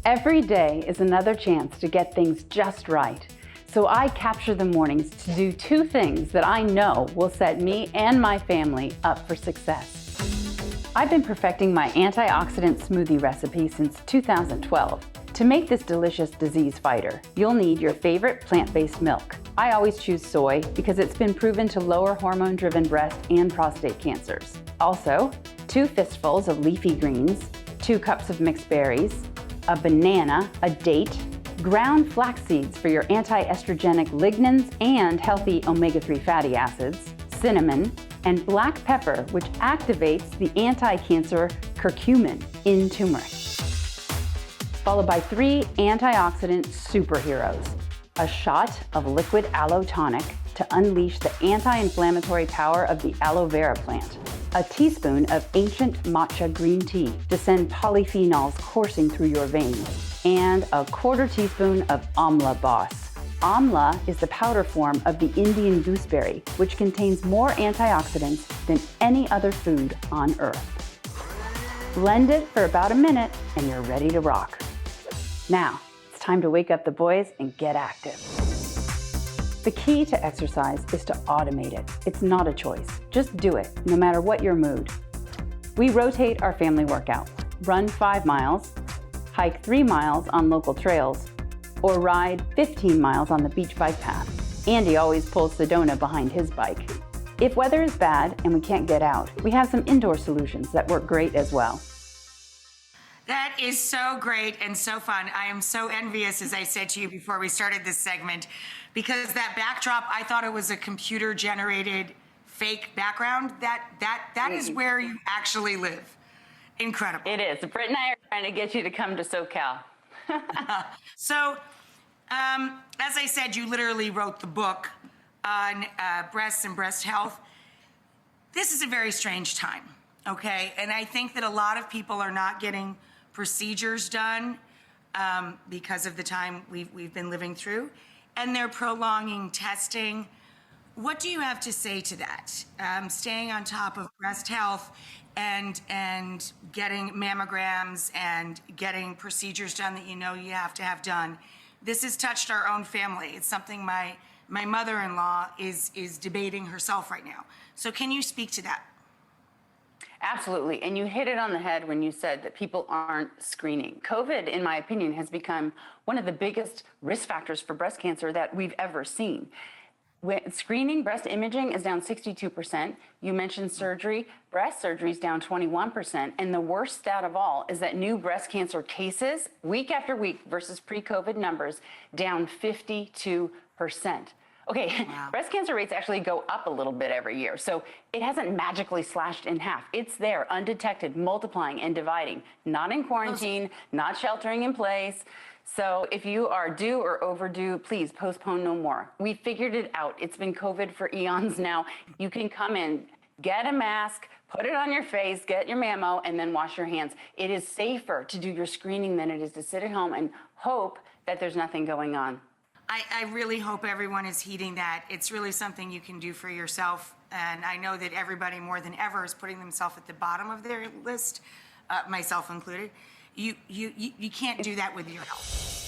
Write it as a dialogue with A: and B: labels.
A: Every day is another chance to get things just right. So I capture the mornings to do two things that I know will set me and my family up for success. I've been perfecting my antioxidant smoothie recipe since 2012. To make this delicious disease fighter, you'll need your favorite plant-based milk. I always choose soy because it's been proven to lower hormone-driven breast and prostate cancers. Also, 2 fistfuls of leafy greens, 2 cups of mixed berries, a banana, a date, ground flax seeds for your anti-estrogenic lignans and healthy omega-3 fatty acids, cinnamon, and black pepper, which activates the anti-cancer curcumin in turmeric. Followed by 3 antioxidant superheroes. A shot of liquid aloe tonic to unleash the anti-inflammatory power of the aloe vera plant. A teaspoon of ancient matcha green tea to send polyphenols coursing through your veins. And a 1/4 teaspoon of Amla Boss. Amla is the powder form of the Indian gooseberry, which contains more antioxidants than any other food on earth. Blend it for about a minute and you're ready to rock. Now, it's time to wake up the boys and get active. The key to exercise is to automate it. It's not a choice. Just do it, no matter what your mood. We rotate our family workout. Run 5 miles, hike 3 miles on local trails, or ride 15 miles on the beach bike path. Andy always pulls Sedona behind his bike. If weather is bad and we can't get out, we have some indoor solutions that work great as well.
B: That is so great and so fun. I am so envious, as I said to you before we started this segment, because that backdrop, I thought it was a computer-generated fake background. That is where you actually live. Incredible.
A: It is. Britt and I are trying to get you to come to SoCal.
B: So, as I said, you literally wrote the book on breasts and breast health. This is a very strange time, okay? And I think that a lot of people are not getting procedures done because of the time we've been living through, and they're prolonging testing. What do you have to say to that? Staying on top of breast health and getting mammograms and getting procedures done that you know you have to have done. This has touched our own family. It's something my mother-in-law is debating herself right now. So can you speak to that?
A: Absolutely, and you hit it on the head when you said that people aren't screening. COVID, in my opinion, has become one of the biggest risk factors for breast cancer that we've ever seen. When screening, breast imaging is down 62%. You mentioned surgery. Breast surgery is down 21%. And the worst stat of all is that new breast cancer cases, week after week versus pre-COVID numbers, down 52%. Okay, wow. Breast cancer rates actually go up a little bit every year. So it hasn't magically slashed in half. It's there, undetected, multiplying and dividing. Not in quarantine, not sheltering in place. So if you are due or overdue, please postpone no more. We figured it out. It's been COVID for eons now. You can come in, get a mask, put it on your face, get your mammo, and then wash your hands. It is safer to do your screening than it is to sit at home and hope that there's nothing going on.
B: I really hope everyone is heeding that. It's really something you can do for yourself. And I know that everybody more than ever is putting themselves at the bottom of their list, myself included. You can't do that with your health.